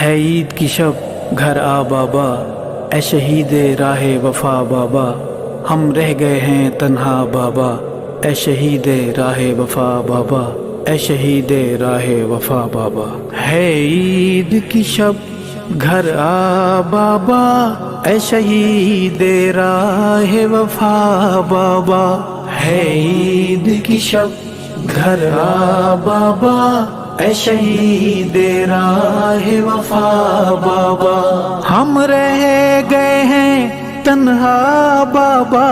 ہے عید کی شب گھر آ بابا، اے شہید راہ وفا بابا، ہم رہ گئے ہیں تنہا بابا، اے شہید راہ وفا بابا، اے شہید راہ وفا بابا۔ ہے عید کی شب گھر آ بابا، اے شہید راہ وفا بابا، ہے عید کی شب گھر آ بابا، اے شہید راہ وفا بابا۔ ہم رہ گئے ہیں تنہا بابا،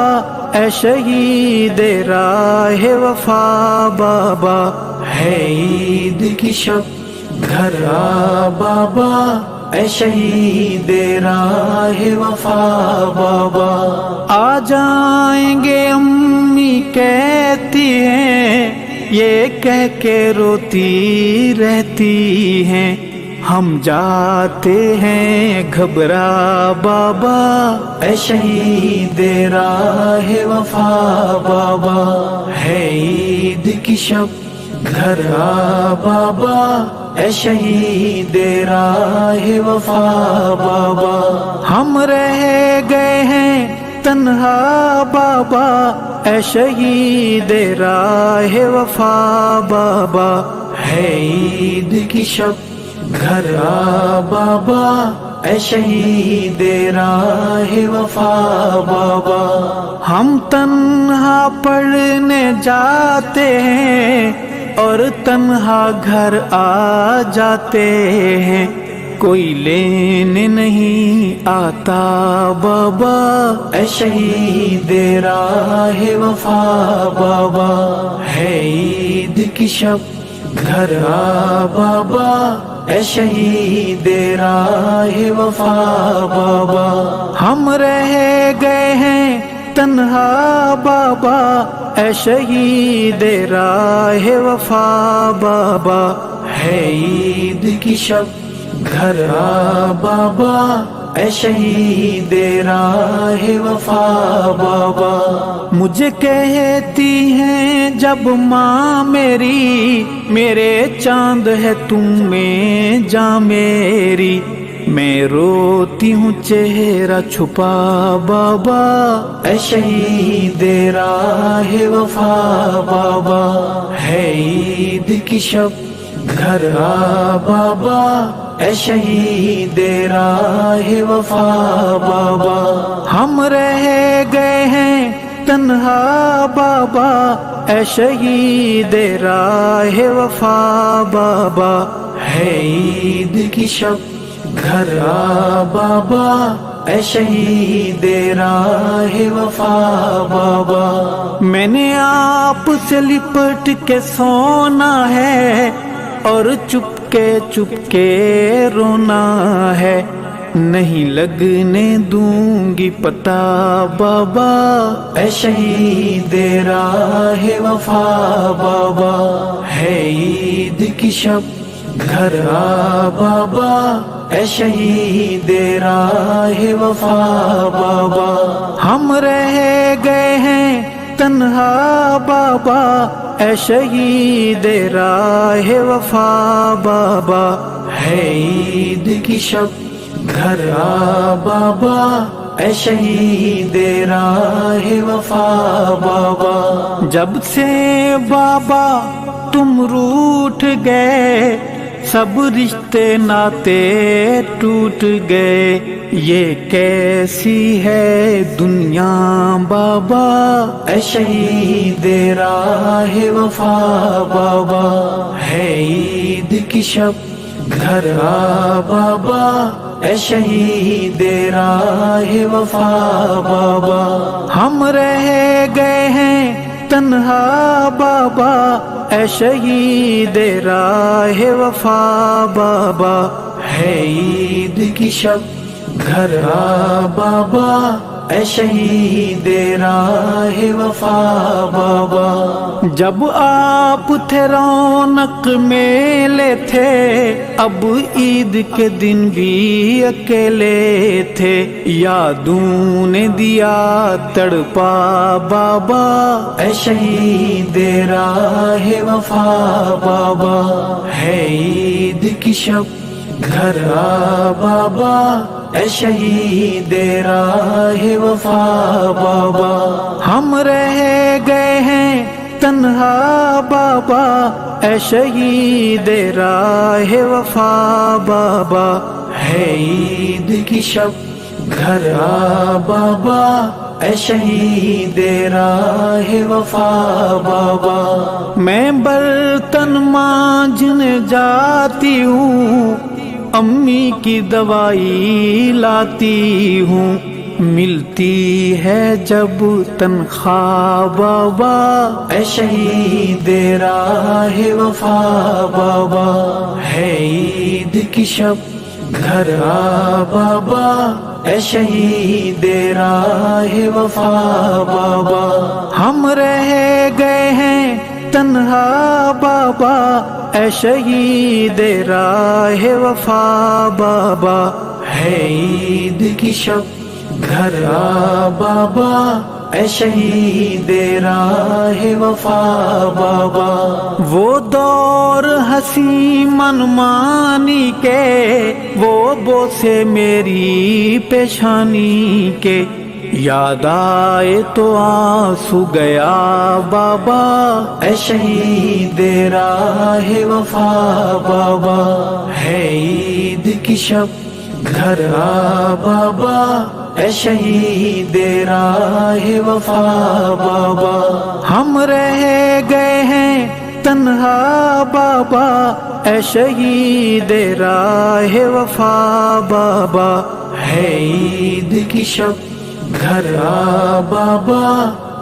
اے شہید راہ وفا بابا، ہے عید کی شب گھر آ بابا، اے شہید راہ وفا بابا۔ آ جائیں گے امی کہتی ہیں، یہ کہہ کے روتی رہتی ہیں، ہم جاتے ہیں گھبرا بابا، اے شہید راہ وفا بابا۔ ہے عید کی شب گھر آ بابا، اے شہید راہ وفا بابا۔ ہم رہ گئے ہیں تنہا بابا، اے شہید راہ وفا بابا، ہے عید کی شب گھر آ بابا، اے شہید راہ وفا بابا۔ ہم تنہا پڑھنے جاتے ہیں اور تنہا گھر آ جاتے ہیں، کوئی لینے نہیں آتا بابا، اے شہید راہ وفا بابا۔ ہے عید کی شب گھر آ بابا، اے شہید راہ وفا بابا۔ ہم رہ گئے ہیں تنہا بابا، اے شہید راہ وفا بابا، ہے عید کی شب گھر آ بابا، اے شہید راہ وفا بابا۔ مجھے کہتی ہیں جب ماں میری، میرے چاند ہے تم میں جاں میری، میں روتی ہوں چہرہ چھپا بابا، اے شہید راہ وفا بابا۔ ہے عید کی شب گھر آ بابا، اے شہید راہ وفا بابا۔ ہم رہ گئے ہیں تنہا بابا، اے شہید راہ وفا بابا، ہے عید کی شب گھر آ بابا، اے شہید راہ وفا بابا۔ میں نے آپ سے لپٹ کے سونا ہے اور چپ کے رونا ہے، نہیں لگنے دوں گی پتہ بابا، اے شہید راہ وفا بابا۔ ہے عید کی شب گھر آ بابا، اے شہید راہ وفا بابا۔ ہم رہ گئے ہیں تنہا بابا، اے شہید راہ وفا بابا، ہے عید کی شب گھر آ بابا، اے شہید راہ وفا بابا۔ جب سے بابا تم روٹھ گئے، سب رشتے ناتے ٹوٹ گئے، یہ کیسی ہے دنیا بابا، اے شہید راہ وفا بابا۔ ہے عید کی شب گھر آ بابا، اے شہید راہ وفا بابا۔ ہم رہ گئے ہیں تنہا بابا، اے شہید راہ وفا بابا، ہے عید کی شب گھر آ بابا، اے شہید راہ وفا بابا۔ جب آپ تھے رونق میلے تھے، اب عید کے دن بھی اکیلے تھے، یادوں نے دیا تڑپا بابا، اے شہید راہ وفا بابا۔ ہے عید کی شب گھر آ بابا اے شہید راہ وفا بابا، ہم رہ گئے ہیں تنہا بابا اے شہید راہ وفا بابا، ہے عید کی شب گھر آ بابا اے شہید راہ وفا بابا، میں برتن مانجنے جاتی ہوں، امی کی دوائی لاتی ہوں، ملتی ہے جب تنخواہ بابا اے شہید راہ وفا بابا، ہے عید کی شب گھر آ بابا اے شہید راہ وفا بابا، ہم رہ گئے ہیں تنہا بابا اے شہید راہ وفا بابا، ہے عید کی شب گھر آ بابا اے شہید راہ وفا بابا، وہ دور ہنسی منمانی کے، وہ بوسے میری پیشانی کے، یاد آئے تو آنسو گیا بابا اے شہید راہ وفا بابا، ہے عید کی شب گھر آ بابا اے شہید راہ وفا بابا، ہم رہ گئے ہیں تنہا بابا اے شہید راہ وفا بابا، ہے عید کی شب گھر آ بابا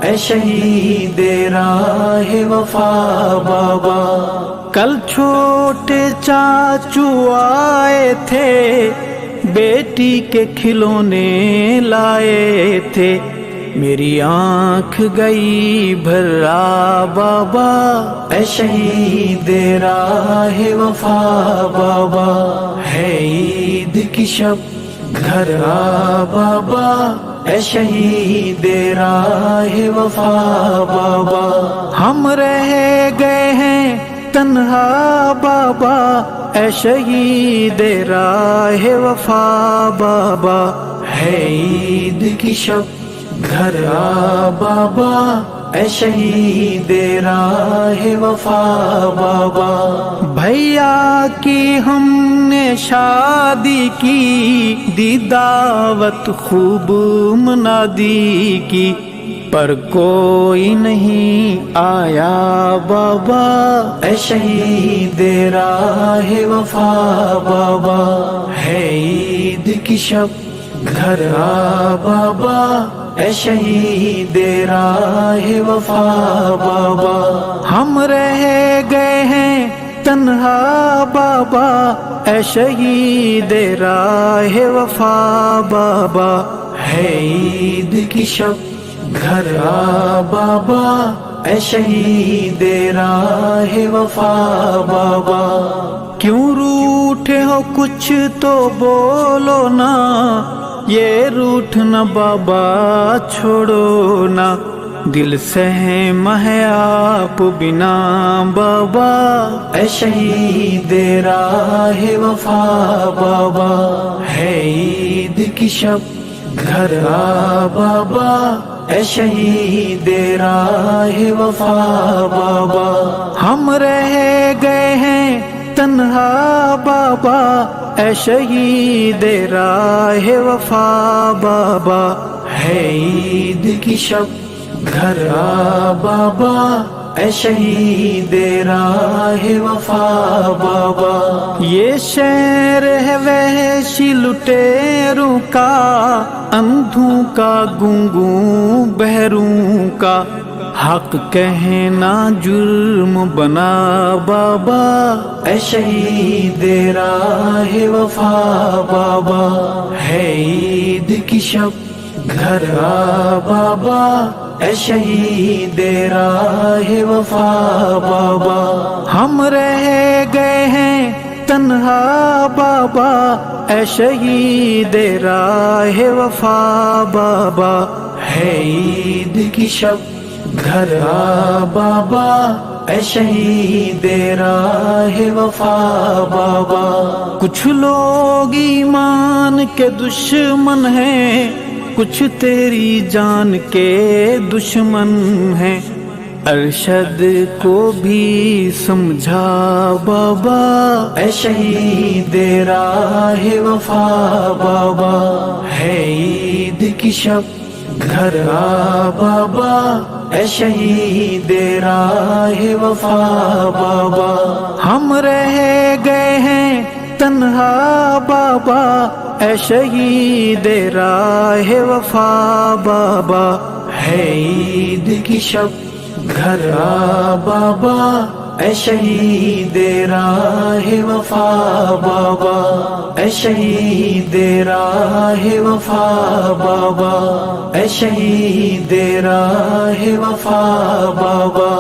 اے شہید راہ وفا بابا، کل چھوٹے چاچو آئے تھے، بیٹی کے کھلونے لائے تھے، میری آنکھ گئی بھرا بابا اے شہید راہ وفا بابا، ہے عید کی شب گھر آ بابا اے شہید راہ وفا بابا، ہم رہ گئے ہیں تنہا بابا اے شہید راہ وفا بابا، ہے عید کی شب گھر آ بابا اے شہید راہ وفا بابا، بھیا کی ہم نے شادی کی، دی دعوت خوب منادی کی، پر کوئی نہیں آیا بابا اے شہید راہ وفا بابا، ہے عید کی شب گھر آ بابا اے شہید راہ وفا بابا، ہم رہ گئے ہیں تنہا بابا اے شہید راہ وفا بابا، ہے عید کی شب گھر آ بابا اے شہید راہ وفا بابا، کیوں روٹھے ہو کچھ تو بولو نا، یہ روٹھنا بابا چھوڑو نا، دل سہم ہے آپ بنا بابا اے شہید راہ وفا بابا، ہے عید کی شب گھر آ بابا اے شہید راہ وفا بابا، ہم رہ گئے ہیں تنہا بابا اے شہید راہ وفا بابا، ہے عید کی شب گھر آ بابا اے شہید راہ وفا بابا، یہ شہر ہے وحشی لٹیروں کا، اندھوں کا گنگوں بہروں کا، حق کہنا جرم بنا بابا اے شہید راہ وفا بابا، ہے عید کی شب گھر آ بابا اے شہید راہ وفا بابا، ہم رہ گئے ہیں تنہا بابا اے شہید راہ وفا بابا، ہے عید کی شب گھر آ بابا، اے شہید راہ وفا بابا۔ کچھ لوگ ایمان کے دشمن ہیں، کچھ تیری جان کے دشمن ہیں، ارشد کو بھی سمجھا بابا، اے شہید راہ وفا بابا۔ ہے عید کی شب گھر آ بابا، اے شہید راہ وفا بابا۔ ہم رہ گئے ہیں تنہا بابا، اے شہید راہ وفا بابا۔ ہے عید کی شب گھر آ بابا، اے شہید راہ وفا بابا، اے شہید راہ وفا بابا، اے شہید راہ وفا بابا۔